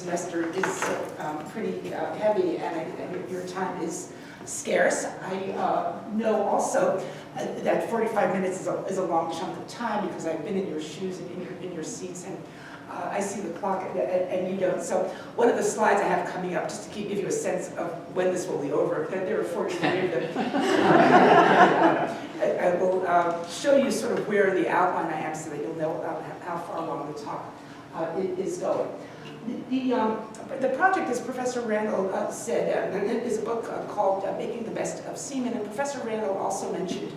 semester is pretty heavy, and your time is scarce. I know also that 45 minutes is a long chunk of time because I've been in your shoes and in your seats, and I see the clock and you don't. So one of the slides I have coming up, just to give you a sense of when this will be over, there are 43 of them. I will show you sort of where in the outline I am so that you'll know how far along the talk is going. The project, as Professor Randall said, is a book called Making the Best of Semen, and Professor Randall also mentioned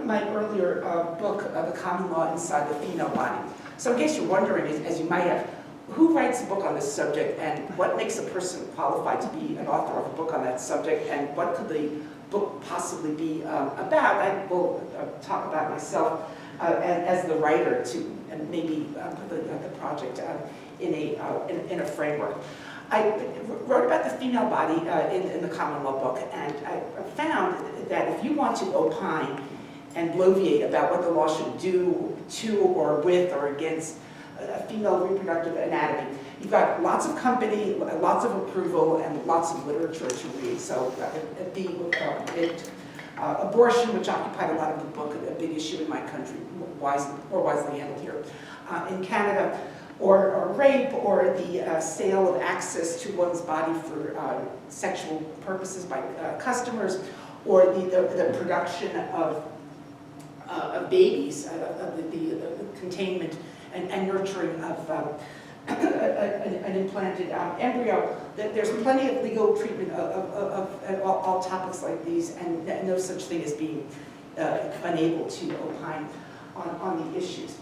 my earlier book, The Common Law Inside the Female Body. So in case you're wondering, as you might have, who writes a book on this subject, and what makes a person qualified to be an author of a book on that subject, and what could the book possibly be about? I will talk about myself as the writer to maybe put the project in a framework. I wrote about the female body in the common law book, and I found that if you want to opine and bloviate about what the law should do to or with or against female reproductive anatomy, you've got lots of company, lots of approval, and lots of literature to read. So abortion, which occupied a lot of the book, a big issue in my country, wisely handled here in Canada, or rape, or the sale of access to one's body for sexual purposes by customers, or the production of babies, the containment and nurturing of an implanted embryo. There's plenty of legal treatment of all topics like these, and no such thing as being unable to opine on the issues.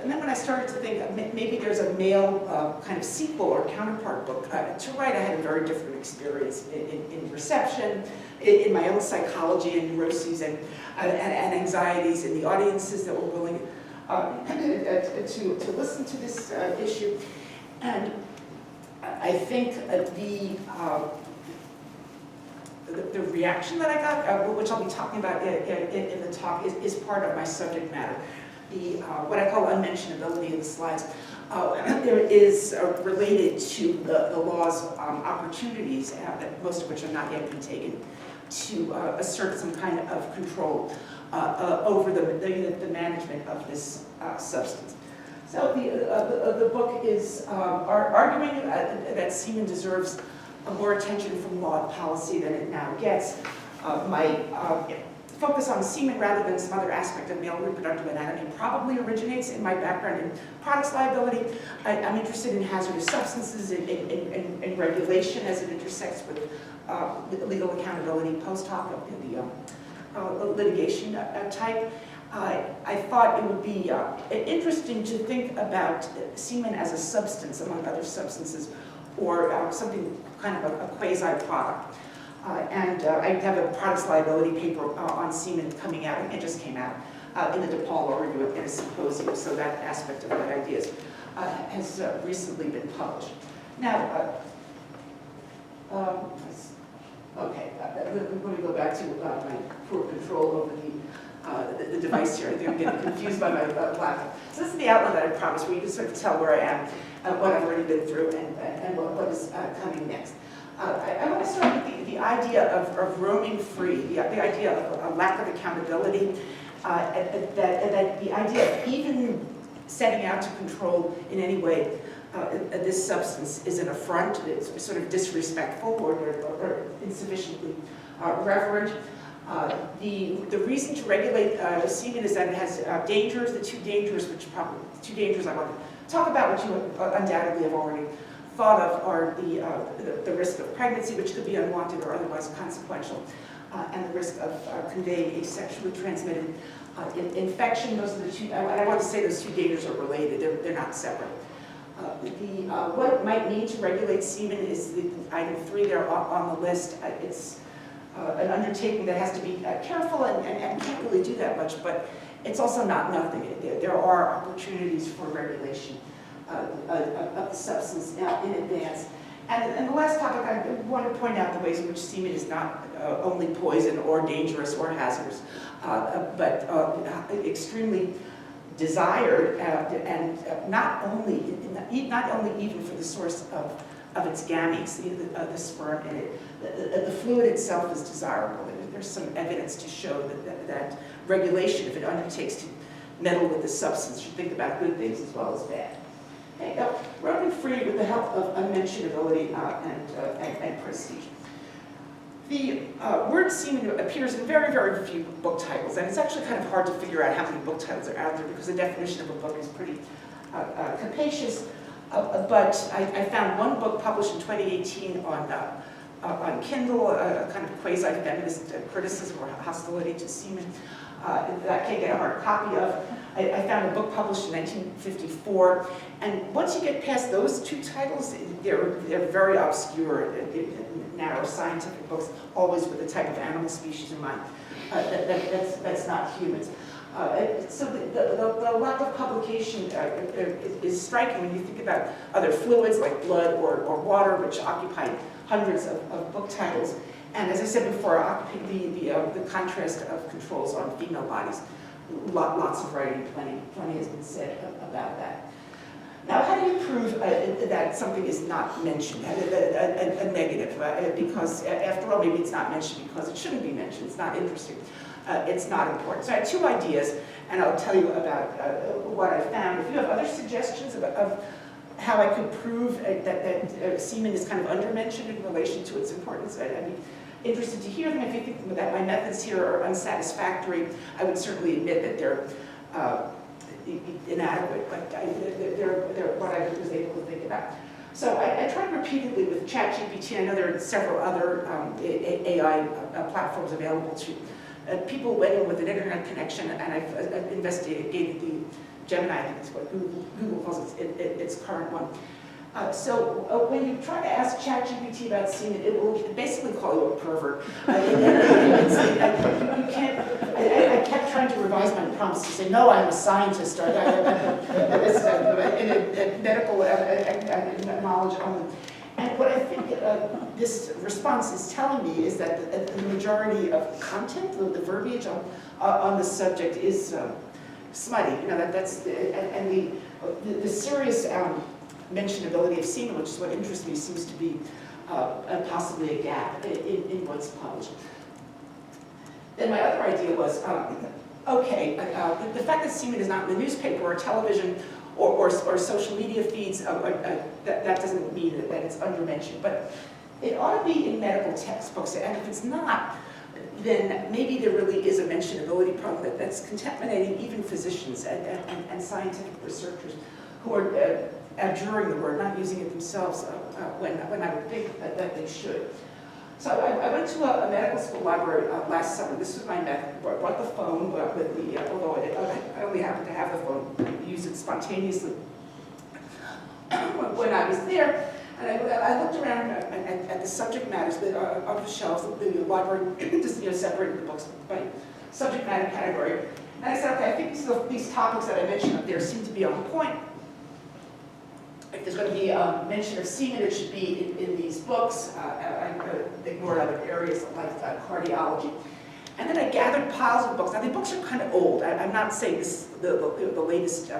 And then when I started to think maybe there's a male kind of sequel or counterpart book to write, I had a very different experience in reception, in my own psychology and neuroses and anxieties in the audiences that were willing to listen to this issue. And I think the reaction that I got, which I'll be talking about in the talk, is part of my subject matter. What I call unmentionability in the slides there is related to the law's opportunities, most of which have not yet been taken, to assert some kind of control over the management of this substance. So the book is arguing that semen deserves more attention from law and policy than it now gets. My focus on semen rather than some other aspect of male reproductive anatomy probably originates in my background in products liability. I'm interested in hazardous substances, in regulation as it intersects with legal accountability post hoc of the litigation type. I thought it would be interesting to think about semen as a substance among other substances, or something kind of a quasi-product. And I have a products liability paper on semen coming out, and it just came out in the DePaul Law Review at a symposium, so that aspect of my ideas has recently been published. Now, okay, let me go back to my poor control over the device here. I think I'm getting confused by my laptop. So this is the outline that I promised, where you can sort of tell where I am, what I've already been through, and what is coming next. I want to start with the idea of roaming free, the idea of a lack of accountability, that the idea of even setting out to control in any way this substance is an affront, it's sort of disrespectful or insufficiently reverent. The reason to regulate semen is that it has dangers, the two dangers I want to talk about, which you undoubtedly have already thought of, are the risk of pregnancy, which could be unwanted or otherwise consequential, and the risk of conveying a sexually transmitted infection. Those are the two, and I want to say those two dangers are related, they're not separate. What it might mean to regulate semen is item 3 there on the list. It's an undertaking that has to be careful and can't really do that much, but it's also not nothing. There are opportunities for regulation of the substance in advance. And the last topic, I want to point out the ways in which semen is not only poison or dangerous or hazardous, but extremely desired, and not only even for the source of its gametes, the sperm in it. The fluid itself is desirable. There's some evidence to show that regulation, if it undertakes to meddle with the substance, should think about good things as well as bad. Okay, now, running free with the help of unmentionability and prestige. The word semen appears in very, very few book titles, and it's actually kind of hard to figure out how many book titles are out there because the definition of a book is pretty capacious. But I found one book published in 2018 on Kindle, a kind of quasi-feminist criticism or hostility to semen that I can't get a hard copy of. I found a book published in 1954, and once you get past those two titles, they're very obscure, narrow scientific books, always with a type of animal species in mind. That's not humans. So the lack of publication is striking when you think about other fluids like blood or water, which occupy hundreds of book titles. And as I said before, the contrast of controls on female bodies. Lots of writing, plenty has been said about that. Now, how do you prove that something is not mentioned, a negative? Because after all, maybe it's not mentioned because it shouldn't be mentioned. It's not interesting. It's not important. So I have two ideas, and I'll tell you about what I found. If you have other suggestions of how I could prove that semen is kind of undermentioned in relation to its importance, I'd be interested to hear them. If you think that my methods here are unsatisfactory, I would certainly admit that they're inadequate, but they're what I was able to think about. So I tried repeatedly with ChatGPT. I know there are several other AI platforms available to people went in with an internet connection, and I've investigated the Gemini, I think is what Google calls its current one. So when you try to ask ChatGPT about semen, it will basically call you a pervert. I kept trying to revise my prompts to say, no, I'm a scientist, or in a medical knowledge only. And what I think this response is telling me is that the majority of content, the verbiage on the subject is smutty. You know, and the serious mentionability of semen, which is what interests me, seems to be possibly a gap in what's published. Then my other idea was, the fact that semen is not in the newspaper or television or social media feeds, that doesn't mean that it's undermentioned, but it ought to be in medical textbooks, and if it's not, then maybe there really is a mentionability problem that's contaminating even physicians and scientific researchers who are abjuring the word, not using it themselves when I would think that they should. So I went to a medical school library last summer. This was my method. Brought the phone with the, although I only happened to have the phone, I used it spontaneously when I was there. And I looked around at the subject matters of the shelves. The library just separated the books by subject matter category. And I said, okay, I think these topics that I mentioned up there seem to be on point. If there's going to be a mention of semen, it should be in these books. I ignored other areas like cardiology. And then I gathered piles of books. Now, the books are kind of old. I'm not saying this the latest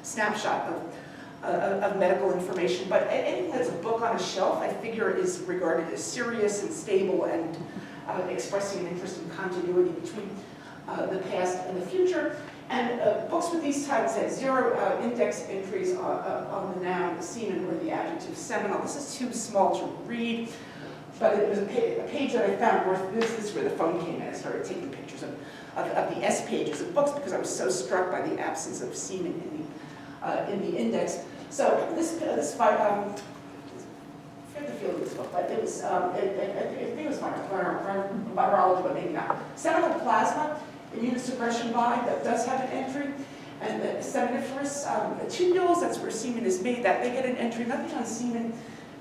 snapshot of medical information, but anything that's a book on a shelf, I figure is regarded as serious and stable and expressing an interest in continuity between the past and the future. And books with these titles had 0 index entries on the noun semen or the adjective seminal. This is too small to read, but it was a page that I found worth, this is where the phone came in. I started taking pictures of the S pages of books because I was so struck by the absence of semen in the index. So this I forget the field of this book, but it was, I think it was virology, but maybe not. Seminal plasma, immunosuppression line, that does have an entry, and the seminiferous tubules, that's where semen is made, that they get an entry, nothing on semen,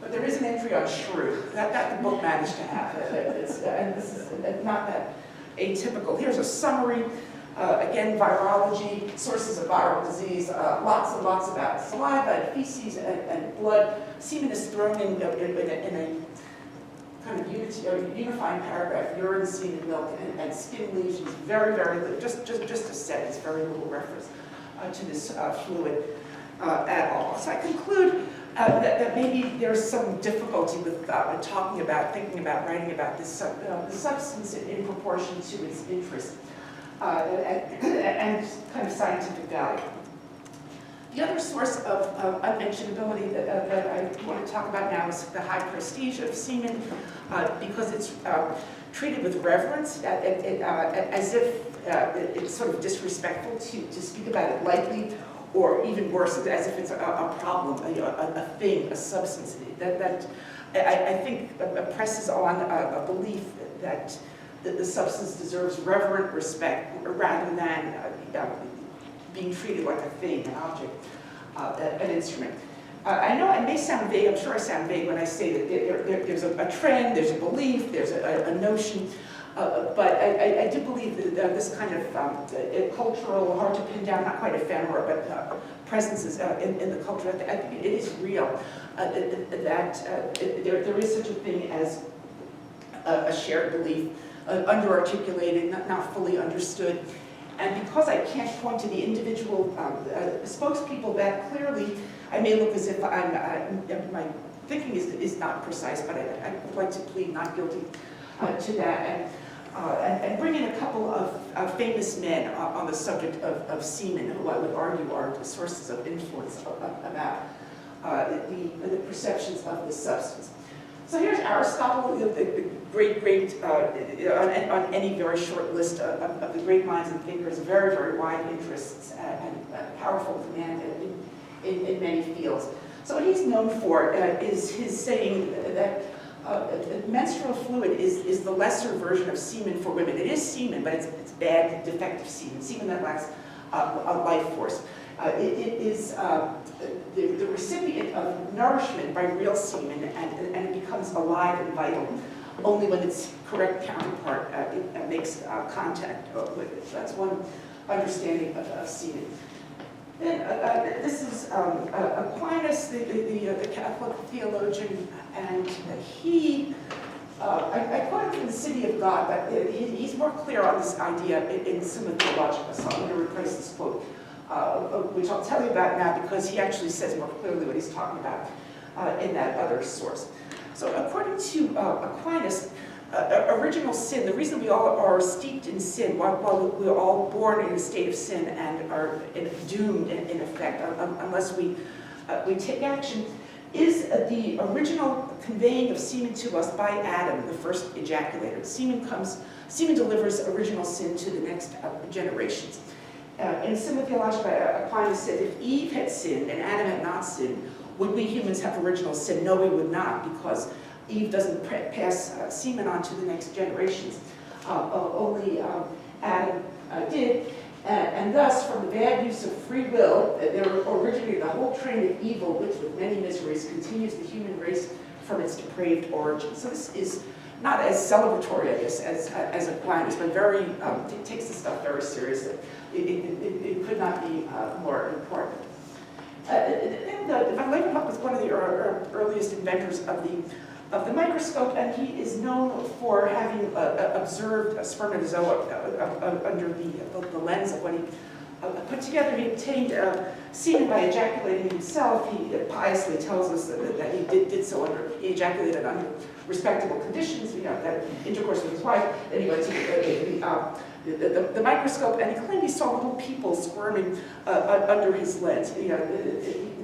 but there is an entry on shrew, that the book managed to have, and this is not that atypical. Here's a summary, again, virology, sources of viral disease, lots and lots about saliva and feces and blood. Semen is thrown in a kind of unifying paragraph, urine, semen, milk, and skin lesions, very, very little, just a sentence, very little reference to this fluid at all. So I conclude that maybe there's some difficulty with talking about, thinking about, writing about this the substance in proportion to its interest and kind of scientific value. The other source of unmentionability that I want to talk about now is the high prestige of semen, because it's treated with reverence, as if it's sort of disrespectful to speak about it lightly, or even worse, as if it's a problem, a thing, a substance. That I think presses on a belief that the substance deserves reverent respect rather than being treated like a thing, an object, an instrument. I know I may sound vague, I'm sure I sound vague when I say that there's a trend, there's a belief, there's a notion, but I do believe that this kind of cultural, hard to pin down, not quite ephemera, but presences in the culture, I think it is real, that there is such a thing as a shared belief, underarticulated, not fully understood. And because I can't point to the individual spokespeople that clearly, I may look as if my thinking is not precise, but I would like to plead not guilty to that, and bring in a couple of famous men on the subject of semen, who I would argue are sources of influence about the perceptions of the substance. So here's Aristotle, the great, on any very short list of the great minds and thinkers, very, very wide interests and powerful command in many fields. So what he's known for is his saying that menstrual fluid is the lesser version of semen for women. It is semen, but it's bad, defective semen that lacks a life force. It is the recipient of nourishment by real semen, and it becomes alive and vital only when its correct counterpart makes contact with it. So that's one understanding of semen. Then this is Aquinas, the Catholic theologian, and he, I quote him from the City of God, but he's more clear on this idea in Summa Theologica, so I'm going to replace this quote, which I'll tell you about now because he actually says more clearly what he's talking about in that other source. So according to Aquinas, original sin, the reason we all are steeped in sin, while we're all born in a state of sin and are doomed in effect, unless we take action, is the original conveying of semen to us by Adam, the first ejaculator. Semen delivers original sin to the next generations. In Summa Theologica, Aquinas said, if Eve had sinned and Adam had not sinned, would we humans have original sin? No, we would not, because Eve doesn't pass semen on to the next generations. Only Adam did. And thus, from the bad use of free will, there originated a whole train of evil, which with many miseries continues the human race from its depraved origin. So this is not as celebratory, I guess, as Aquinas, but very, it takes the stuff very seriously. It could not be more important. Van Leeuwenhoek was one of the earliest inventors of the microscope, and he is known for having observed spermatozoa under the lens of what he put together. He obtained semen by ejaculating himself. He piously tells us that he did so he ejaculated under respectable conditions. We have that intercourse with his wife. Then he went to the microscope, and he claimed he saw little people squirming under his lens. You know,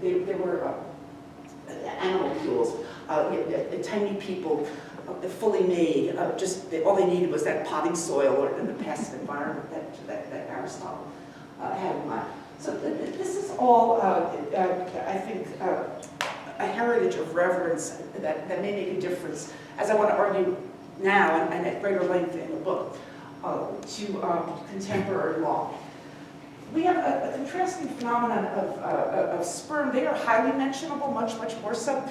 they were animalcules. Tiny people, fully made, all they needed was that potting soil in the passive environment that Aristotle had in mind. So this is all, I think, a heritage of reverence that may make a difference, as I want to argue now and at greater length in the book, to contemporary law. We have a contrasting phenomenon of sperm. They are highly mentionable, much more so.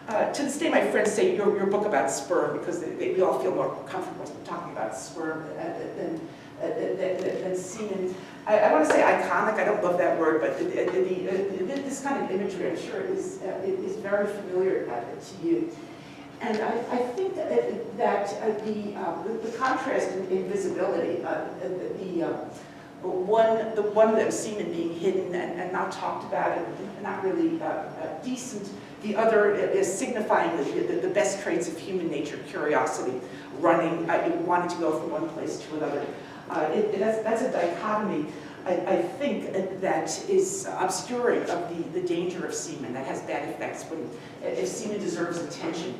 To this day, my friends say your book about sperm, because we all feel more comfortable talking about sperm than semen. I want to say iconic. I don't love that word, but this kind of imagery, I'm sure, is very familiar to you. And I think that the contrast in visibility, the one that was semen being hidden and not talked about and not really decent. The other is signifying the best traits of human nature: curiosity, running, wanting to go from one place to another. That's a dichotomy, I think, that is obscuring of the danger of semen, that has bad effects. If semen deserves attention,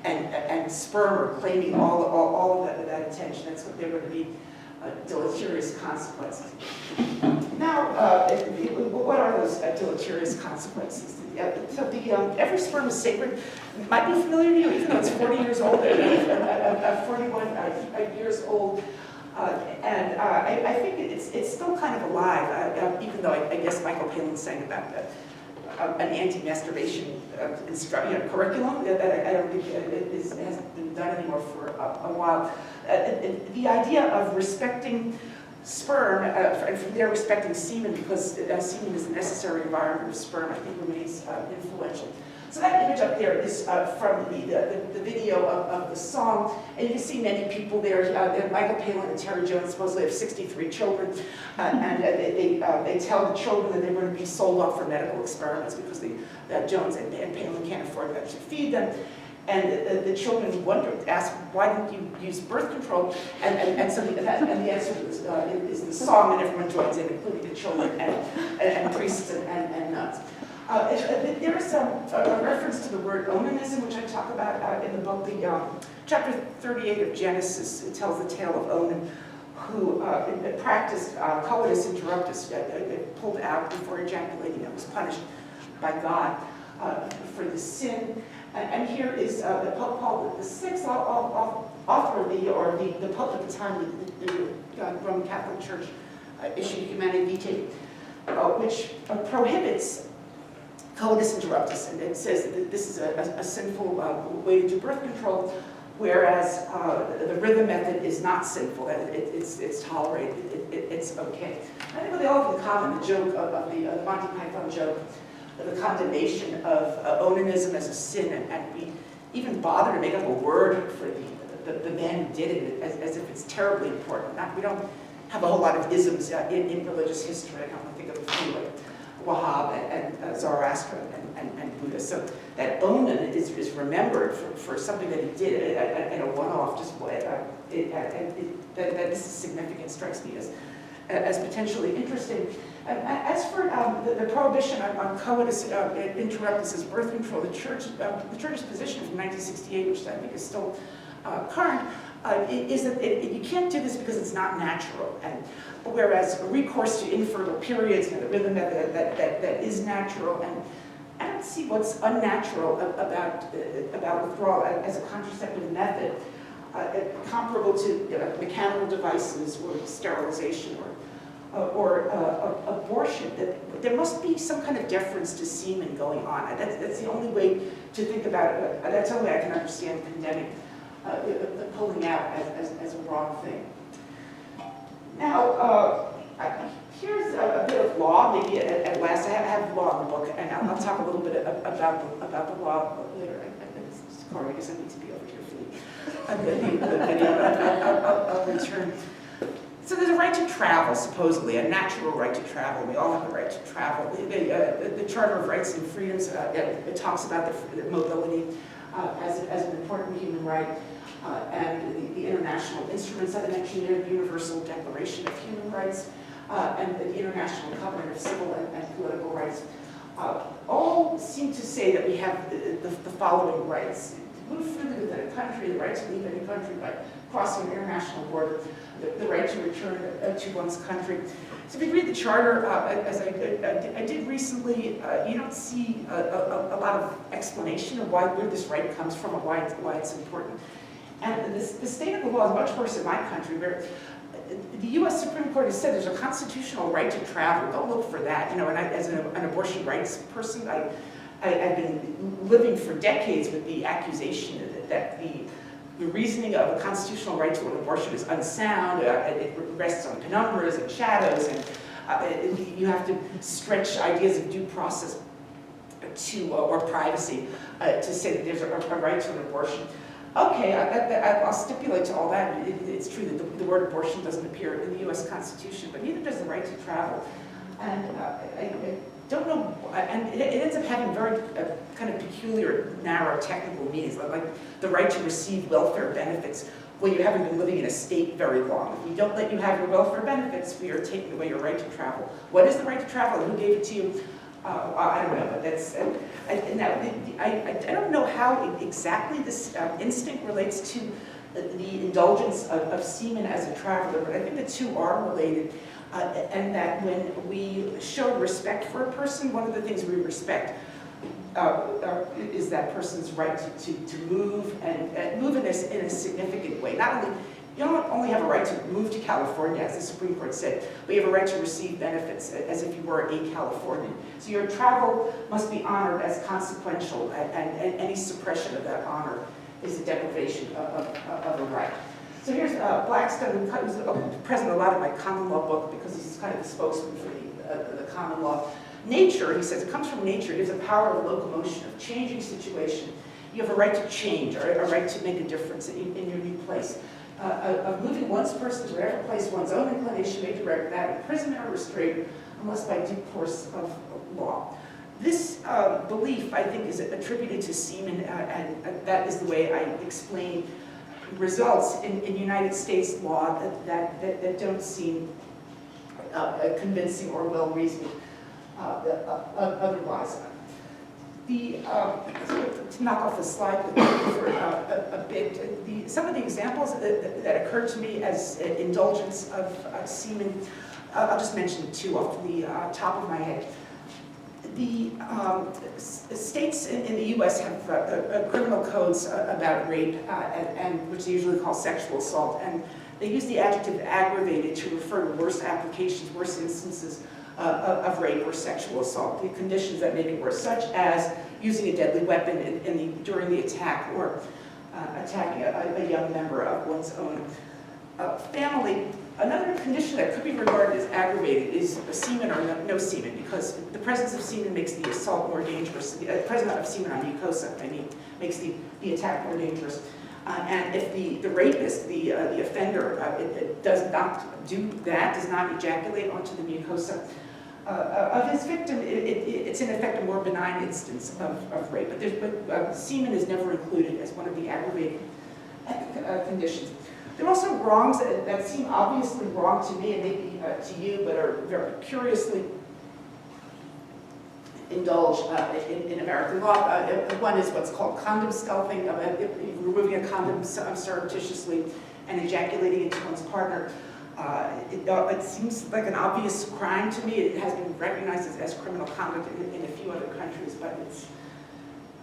and sperm are claiming all of that attention, that's what they're going to be deleterious consequences. Now, what are those deleterious consequences? So every sperm is sacred. It might be familiar to you, even though it's 40 years old, 41 years old. And I think it's still kind of alive, even though I guess Michael Palin's saying about an anti-masturbation curriculum that I don't think hasn't been done anymore for a while. The idea of respecting sperm, and from there respecting semen, because semen is a necessary environment of sperm, I think remains influential. So that image up there is from the video of the song, and you can see many people there. Michael Palin and Terry Jones supposedly have 63 children, and they tell the children that they're going to be sold off for medical experiments because Jones and Palin can't afford to feed them. And the children ask, why didn't you use birth control? And so the answer is the song, and everyone joins in, including the children and priests and nuns. There is a reference to the word onanism, which I talk about in the book. Chapter 38 of Genesis, it tells the tale of Onan, who practiced coitus interruptus, pulled out before ejaculating, and was punished by God for the sin. And here is Pope Paul VI, author of the Pope at the time, the Roman Catholic Church issued Humanae Vitae, which prohibits coitus interruptus, and it says that this is a sinful way to do birth control, whereas the rhythm method is not sinful, it's tolerated, it's okay. I think what they all have in common, the joke of the Monty Python joke, the condemnation of onanism as a sin, and we even bother to make up a word for the man who did it as if it's terribly important. We don't have a whole lot of isms in religious history. I don't think of a few like Wahhab and Zoroaster and Buddha. So that Onan is remembered for something that he did in a one-off just way. That this is significant, strikes me as potentially interesting. As for the prohibition on coitus interruptus as birth control, the church's position from 1968, which I think is still current, is that you can't do this because it's not natural. And whereas recourse to infertile periods and the rhythm method that is natural, and I don't see what's unnatural about withdrawal as a contraceptive method, comparable to mechanical devices or sterilization or abortion. That there must be some kind of deference to semen going on. That's the only way to think about it. That's the only way I can understand condemning the pulling out as a wrong thing. Now, here's a bit of law, maybe at last. I have law in the book, and I'll talk a little bit about the law later. Corey, I guess I need to be over here for the video. I'll return. So there's a right to travel, supposedly, a natural right to travel. We all have a right to travel. The Charter of Rights and Freedoms, it talks about the mobility as an important human right. And the international instruments that I mentioned here, the Universal Declaration of Human Rights, and the International Covenant of Civil and Political Rights, all seem to say that we have the following rights: to move freely within a country, the right to leave any country by crossing an international border, the right to return to one's country. So if you read the Charter, as I did recently, you don't see a lot of explanation of where this right comes from and why it's important. And the state of the law is much worse in my country, where the U.S. Supreme Court has said there's a constitutional right to travel. Don't look for that. You know, and as an abortion rights person, I've been living for decades with the accusation that the reasoning of a constitutional right to an abortion is unsound. It rests on penumbras and shadows, and you have to stretch ideas of due process or privacy to say that there's a right to an abortion. Okay, I'll stipulate to all that. It's true that the word abortion doesn't appear in the U.S. Constitution, but neither does the right to travel. And I don't know, and it ends up having very kind of peculiar, narrow technical meanings, like the right to receive welfare benefits when you haven't been living in a state very long. If we don't let you have your welfare benefits, we are taking away your right to travel. What is the right to travel, and who gave it to you? I don't know, but that's, I don't know how exactly this instinct relates to the indulgence of semen as a traveler, but I think the two are related, and that when we show respect for a person, one of the things we respect is that person's right to move, and move in a significant way. Not only, you don't only have a right to move to California, as the Supreme Court said, but you have a right to receive benefits as if you were a Californian. So your travel must be honored as consequential, and any suppression of that honor is a deprivation of a right. So here's Blackstone, who's present in a lot of my common law book because he's kind of the spokesman for the common law. Nature, he says, it comes from nature. It is a power of locomotion, of changing situation. You have a right to change, or a right to make a difference in your new place. Of moving one's person to whatever place one's own inclination may direct, that imprisonment or restraint, unless by due course of law. This belief, I think, is attributed to Semen, and that is the way I explain results in United States law that don't seem convincing or well-reasoned otherwise. To knock off the slide for a bit, some of the examples that occurred to me as indulgence of semen, I'll just mention two off the top of my head. The states in the U.S. have criminal codes about rape, and which they usually call sexual assault, and they use the adjective aggravated to refer to worse applications, worse instances of rape or sexual assault, the conditions that may be worse, such as using a deadly weapon during the attack, or attacking a young member of one's own family. Another condition that could be regarded as aggravated is semen or no semen, because the presence of semen makes the assault more dangerous. The presence of semen on mucosa, I mean, makes the attack more dangerous. And if the rapist, the offender, it does not do that, does not ejaculate onto the mucosa of his victim, it's in effect a more benign instance of rape. But semen is never included as one of the aggravating conditions. There are also wrongs that seem obviously wrong to me and maybe to you, but are very curiously indulged in American law. One is what's called condom stuffing, removing a condom surreptitiously and ejaculating into one's partner. It seems like an obvious crime to me. It has been recognized as criminal conduct in a few other countries, but it's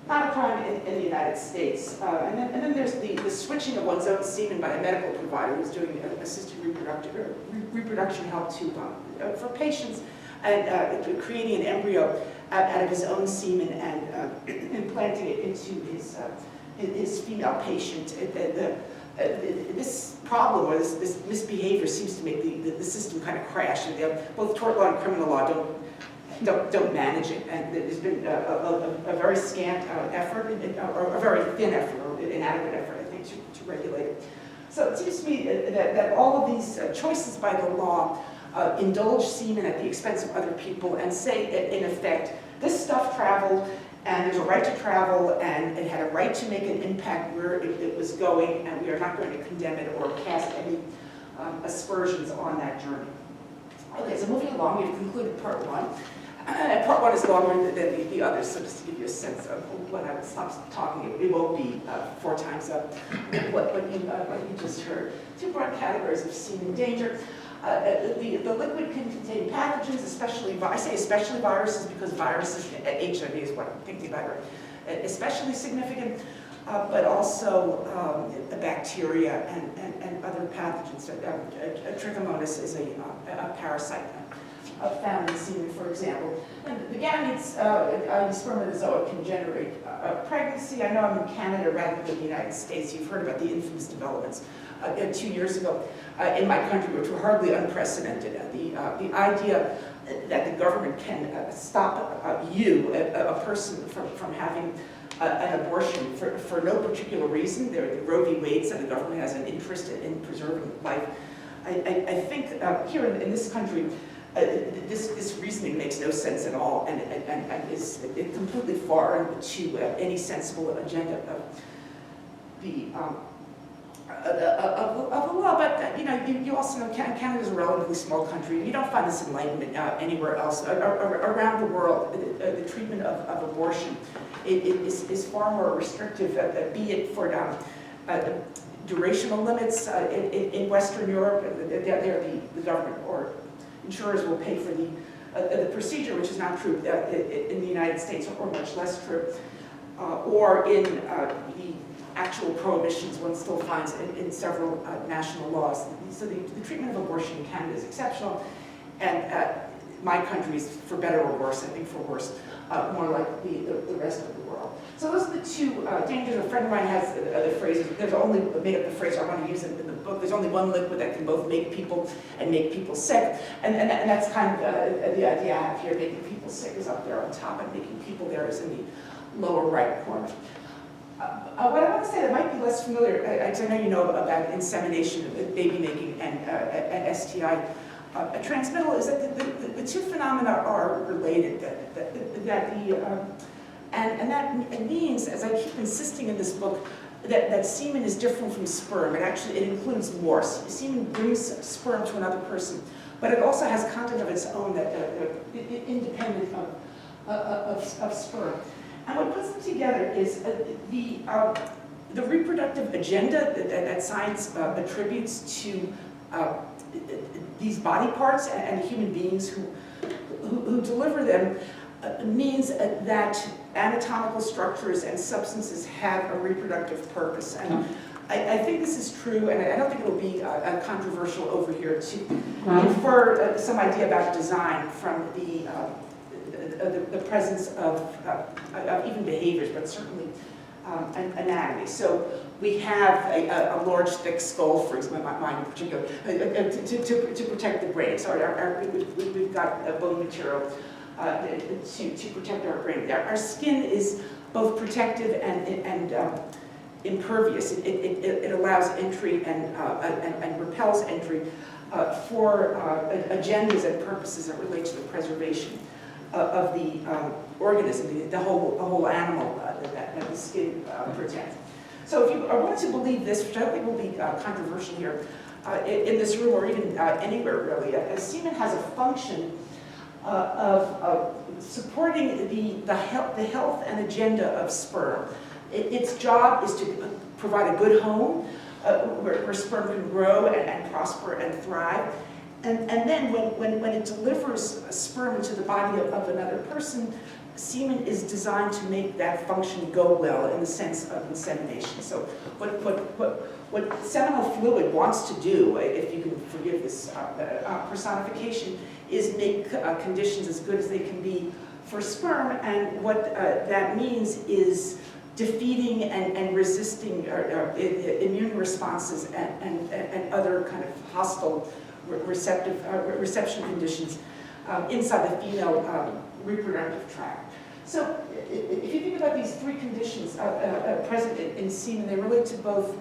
not a crime in the United States. And then there's the switching of one's own semen by a medical provider who's doing assisted reproduction help for patients, and creating an embryo out of his own semen and implanting it into his female patient. This problem, or this misbehavior, seems to make the system kind of crash. And both tort law and criminal law don't manage it, and there's been a very scant effort, or a very thin effort, or inadequate effort, I think, to regulate it. So it seems to me that all of these choices by the law indulge semen at the expense of other people and say, in effect, this stuff traveled, and there's a right to travel, and it had a right to make an impact where it was going, and we are not going to condemn it or cast any aspersions on that journey. Okay, so moving along, we've concluded part one. Part one is longer than the others, so just to give you a sense of when I stop talking, it won't be 4 times up what you just heard. 2 broad categories of semen danger. The liquid can contain pathogens, especially viruses, because viruses, HIV is what I'm thinking about, especially significant, but also bacteria and other pathogens. Trichomonas is a parasite found in semen, for example. And the gametes, spermatozoa, can generate pregnancy. I know I'm in Canada rather than the United States. You've heard about the infamous developments 2 years ago in my country, which were hardly unprecedented. The idea that the government can stop a person from having an abortion for no particular reason. Roe v. Wade said the government has an interest in preserving life. I think here in this country, this reasoning makes no sense at all, and is completely foreign to any sensible agenda of the law. But you also know Canada is a relatively small country. You don't find this enlightenment anywhere else around the world. The treatment of abortion is far more restrictive, be it for durational limits in Western Europe. There the government or insurers will pay for the procedure, which is not true in the United States, or much less true, or in the actual prohibitions one still finds in several national laws. So the treatment of abortion in Canada is exceptional, and my country is, for better or worse, I think for worse, more like the rest of the world. So those are the two dangers. A friend of mine has the phrase, there's only, made up the phrase, I want to use it in the book, there's only one liquid that can both make people and make people sick. And that's kind of the idea I have here. Making people sick is up there on top, and making people there is in the lower right corner. What I want to say that might be less familiar, because I know you know about insemination, baby making, and STI transmittal, is that the two phenomena are related. And that means, as I keep insisting in this book, that semen is different from sperm. It includes more. Semen brings sperm to another person, but it also has content of its own that independent of sperm. And what puts them together is the reproductive agenda that science attributes to these body parts and human beings who deliver them means that anatomical structures and substances have a reproductive purpose. And I think this is true, and I don't think it'll be controversial over here to infer some idea about design from the presence of even behaviors, but certainly anatomy. So we have a large, thick skull, for example, mine in particular, to protect the brain. So we've got bone material to protect our brain. Our skin is both protective and impervious. It allows entry and repels entry for agendas and purposes that relate to the preservation of the organism, the whole animal that the skin protects. So if you are willing to believe this, which I don't think will be controversial here in this room or even anywhere really, semen has a function of supporting the health and agenda of sperm. Its job is to provide a good home where sperm can grow and prosper and thrive. And then when it delivers sperm into the body of another person, semen is designed to make that function go well in the sense of insemination. So what seminal fluid wants to do, if you can forgive this personification, is make conditions as good as they can be for sperm. And what that means is defeating and resisting immune responses and other kind of hostile reception conditions inside the female reproductive tract. So if you think about these three conditions present in semen, they relate to both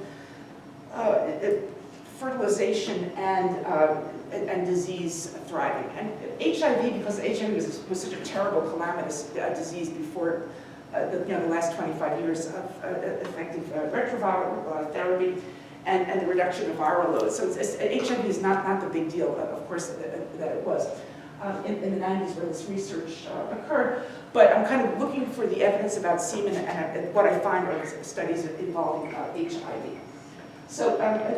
fertilization and disease thriving. And HIV, because HIV was such a terrible calamitous disease before the last 25 years of effective retroviral therapy and the reduction of viral loads. So HIV is not the big deal, of course, that it was in the 90s when this research occurred. But I'm kind of looking for the evidence about semen, and what I find are studies involving HIV. So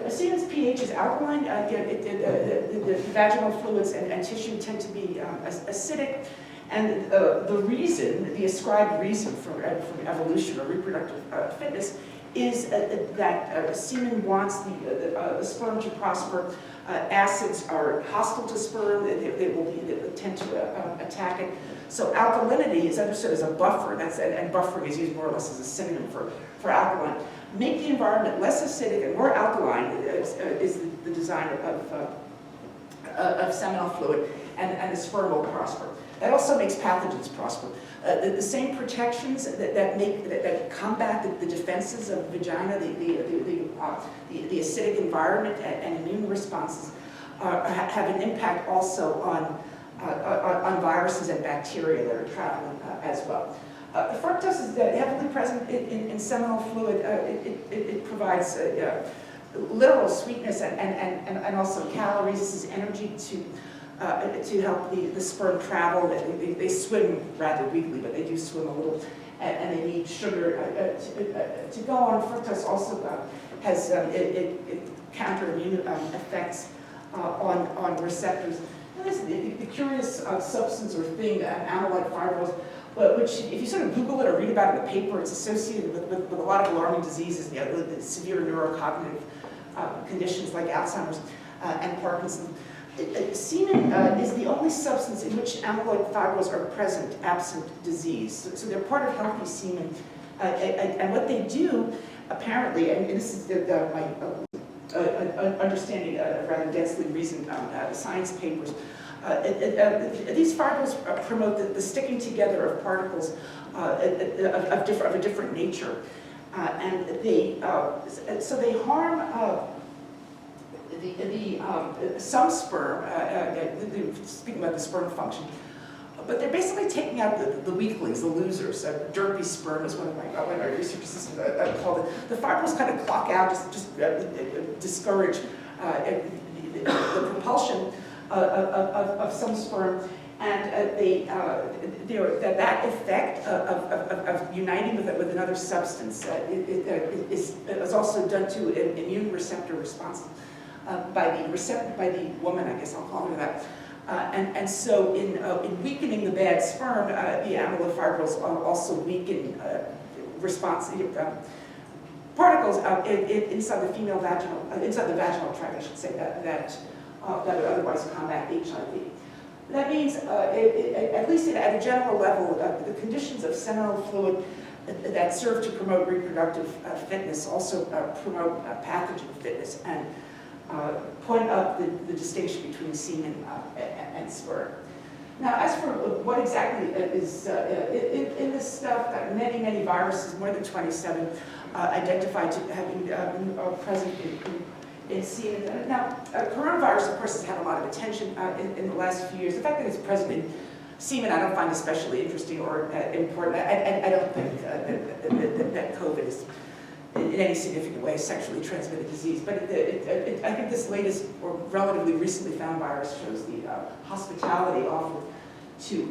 semen's pH is alkaline. The vaginal fluids and tissue tend to be acidic. And the ascribed reason from evolution or reproductive fitness is that semen wants the sperm to prosper. Acids are hostile to sperm. They tend to attack it. So alkalinity is understood as a buffer, and buffering is used more or less as a synonym for alkaline. Make the environment less acidic and more alkaline is the design of seminal fluid, and the sperm will prosper. It also makes pathogens prosper. The same protections that combat the defenses of the vagina, the acidic environment and immune responses, have an impact also on viruses and bacteria that are traveling as well. The fructose is heavily present in seminal fluid. It provides literal sweetness and also calories. This is energy to help the sperm travel. They swim rather weakly, but they do swim a little, and they need sugar to go on. Fructose also has counter-immune effects on receptors. And this is the curious substance or thing, amyloid fibrils, which, if you sort of Google it or read about it in the paper, it's associated with a lot of alarming diseases, the severe neurocognitive conditions like Alzheimer's and Parkinson's. Semen is the only substance in which amyloid fibrils are present absent disease. So they're part of healthy semen. And what they do, apparently, and this is my understanding of rather densely reasoned science papers, these fibrils promote the sticking together of particles of a different nature. And so they harm some sperm, speaking about the sperm function, but they're basically taking out the weaklings, the losers. Derpy sperm is one of my research assistants called it. The fibrils kind of clock out, just discourage the propulsion of some sperm, and that effect of uniting with another substance is also done to an immune receptor response. By the woman, I guess I'll call her that. And so in weakening the bad sperm, the amyloid fibrils also weaken response particles inside the female inside the vaginal tract, I should say, that would otherwise combat HIV. That means, at least at a general level, the conditions of seminal fluid that serve to promote reproductive fitness also promote pathogen fitness and point up the distinction between semen and sperm. Now, as for what exactly is in this stuff, many viruses, more than 27, identified to having present in semen. Now, coronavirus, of course, has had a lot of attention in the last few years. The fact that it's present in semen, I don't find especially interesting or important. I don't think that COVID is in any significant way a sexually transmitted disease. But I think this latest or relatively recently found virus shows the hospitality offered to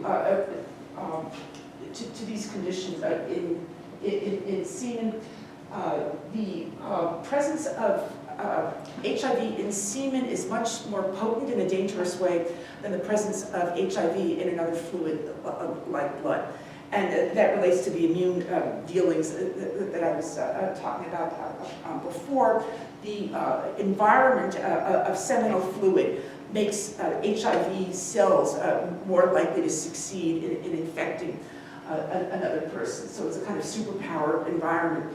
these conditions in semen. The presence of HIV in semen is much more potent in a dangerous way than the presence of HIV in another fluid like blood. And that relates to the immune dealings that I was talking about before. The environment of seminal fluid makes HIV cells more likely to succeed in infecting another person. So it's a kind of superpower environment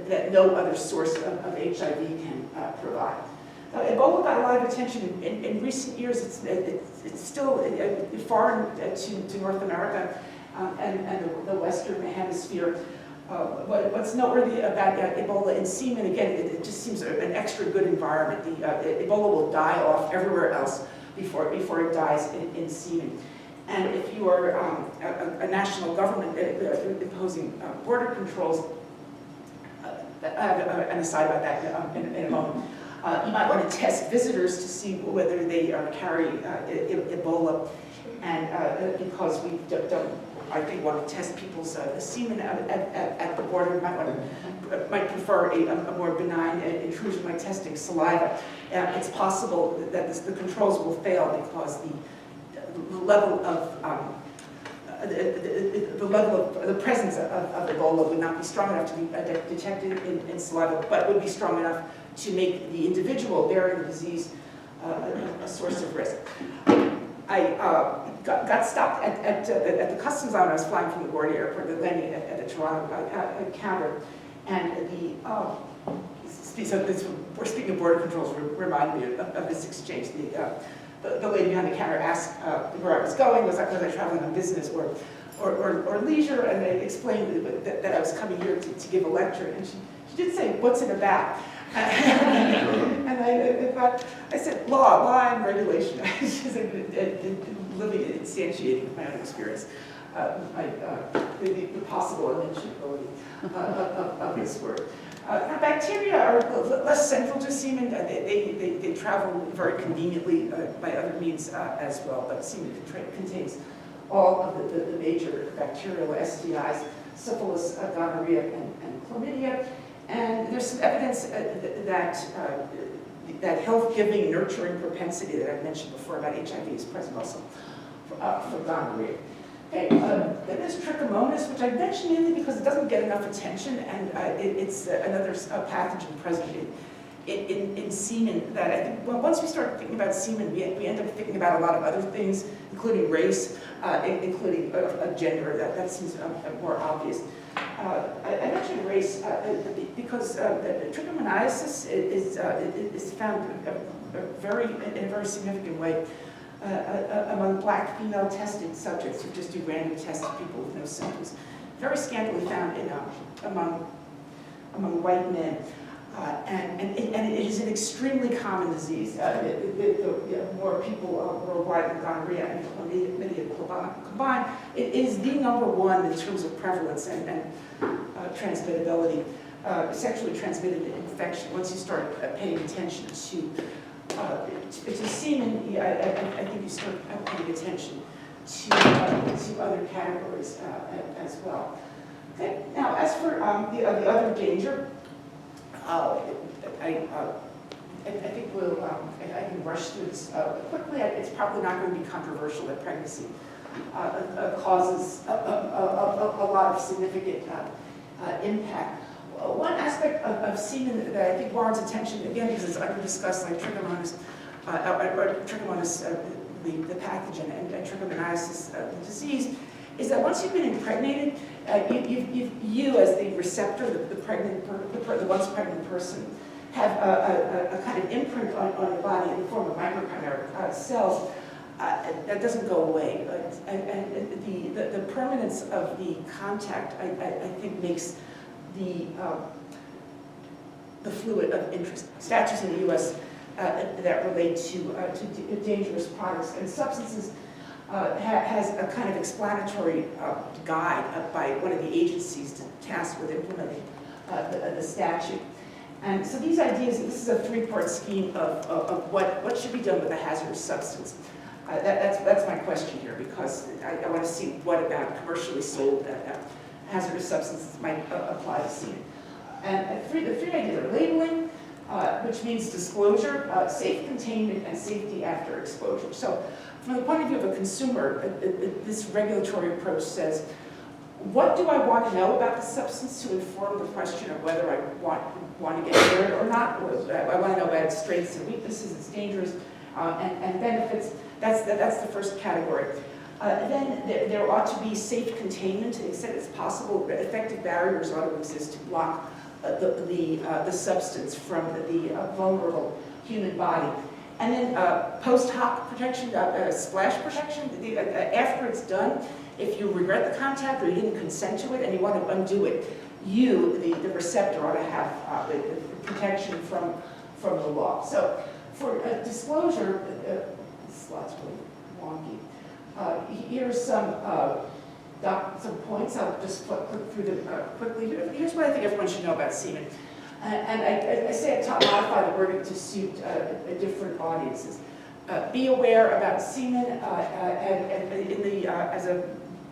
that no other source of HIV can provide. Ebola got a lot of attention in recent years. It's still foreign to North America and the Western Hemisphere. What's noteworthy about Ebola in semen, again, it just seems an extra good environment. Ebola will die off everywhere else before it dies in semen. And if you are a national government imposing border controls, I have an aside about that in a moment. You might want to test visitors to see whether they carry Ebola, and because we don't, I think, want to test people's semen at the border, you might prefer a more benign intrusion like testing saliva. It's possible that the controls will fail because the level of the presence of Ebola would not be strong enough to be detected in saliva, but would be strong enough to make the individual bearing the disease a source of risk. I got stopped at the customs line when I was flying from LaGuardia Airport, the landing at the Toronto counter, and we're speaking of border controls, remind me of this exchange. the lady behind the counter asked where I was going, was I traveling on business or leisure, and I explained that I was coming here to give a lecture, and she did say, "What's it about?" And I said, law and regulation. She's living, instantiating my own experience, the possible inevitability of this word. Bacteria are less central to semen. They travel very conveniently by other means as well, but semen contains all of the major bacterial STIs, syphilis, gonorrhea, and chlamydia. And there's some evidence that health-giving, nurturing propensity that I mentioned before about HIV is present also for gonorrhea. Okay, then there's trichomonas, which I mentioned mainly because it doesn't get enough attention, and it's another pathogen present in semen that I think, well, once we start thinking about semen, we end up thinking about a lot of other things, including race, including gender. That seems more obvious. I mentioned race because trichomoniasis is found in a very significant way among black female tested subjects who just do random tests of people with no symptoms. Very scantily found among white men. And it is an extremely common disease. More people worldwide with gonorrhea and chlamydia combined. It is the #1 in terms of prevalence and transmittability, sexually transmitted infection. Once you start paying attention to semen, I think you start paying attention to other categories as well. Okay. Now, as for the other danger, I think I can rush through this quickly. It's probably not going to be controversial that pregnancy causes a lot of significant impact. One aspect of semen that I think warrants attention, again, because it's under-discussed, like trichomonas, the pathogen, and trichomoniasis, the disease, is that once you've been impregnated, you as the receptor, the once pregnant person, have a kind of imprint on your body in the form of microchimeric cells that doesn't go away. And the permanence of the contact, I think, makes the fluid of interest. Statutes in the U.S. That relate to dangerous products and substances has a kind of explanatory guide by one of the agencies tasked with implementing the statute. And so these ideas, this is a three-part scheme of what should be done with a hazardous substance. That's my question here, because I want to see what about commercially sold hazardous substances might apply to semen. And the three ideas are labeling, which means disclosure, safe containment, and safety after exposure. So from the point of view of a consumer, this regulatory approach says, what do I want to know about the substance to inform the question of whether I want to get near it or not? Or I want to know about its strengths and weaknesses, its dangers, and benefits. That's the first category. Then there ought to be safe containment to the extent it's possible. Effective barriers ought to exist to block the substance from the vulnerable human body. And then post hoc protection, splash protection. After it's done, if you regret the contact or you didn't consent to it and you want to undo it, you, the receptor, ought to have protection from the law. So for disclosure, this slide's really wonky. Here's some points. I'll just click through them quickly. Here's what I think everyone should know about semen. And I say at top, modify the wording to suit different audiences. Be aware about semen as a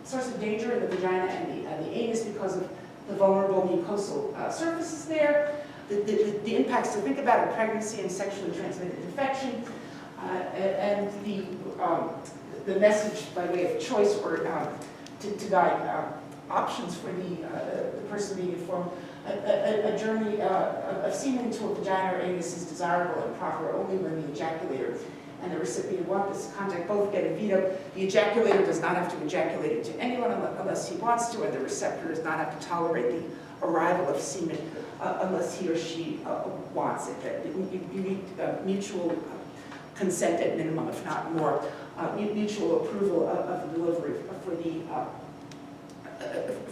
source of danger in the vagina and the anus because of the vulnerable mucosal surfaces there. The impacts to think about in pregnancy and sexually transmitted infection, and the message by way of choice or to guide options for the person being informed. A journey of semen into a vagina or anus is desirable and proper only when the ejaculator and the recipient want this contact both get a veto. The ejaculator does not have to ejaculate it to anyone unless he wants to, and the receptor does not have to tolerate the arrival of semen unless he or she wants it. You need mutual consent at minimum, if not more, mutual approval of the delivery for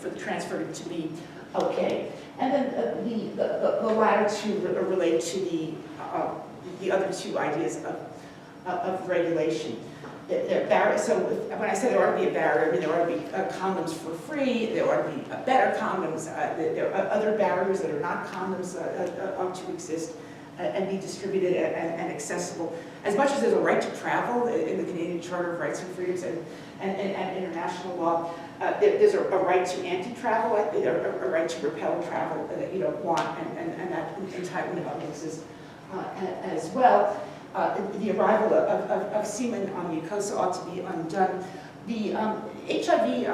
the transfer to be okay. And then the latter two relate to the other two ideas of regulation. So when I say there ought to be a barrier, I mean there ought to be condoms for free, there ought to be better condoms, there are other barriers that are not condoms ought to exist and be distributed and accessible. As much as there's a right to travel in the Canadian Charter of Rights and Freedoms and international law, there's a right to anti-travel, a right to repel travel that you don't want, and that entitlement ought to exist as well. The arrival of semen on the mucosa ought to be undone. The HIV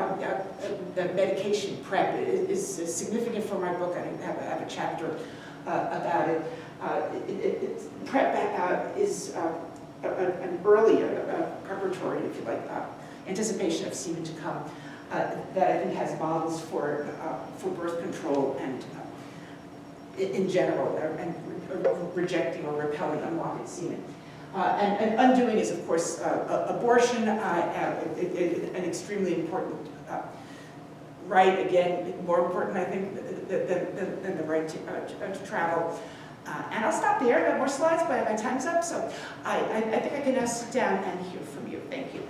the medication PrEP is significant for my book. I have a chapter about it. PrEP is an early preparatory, if you like, anticipation of semen to come that I think has models for birth control and in general, and rejecting or repelling unwanted semen. And undoing is, of course, abortion, an extremely important right, again, more important, I think, than the right to travel. And I'll stop there. I have more slides, but my time's up, so I think I can now sit down and hear from you. Thank you.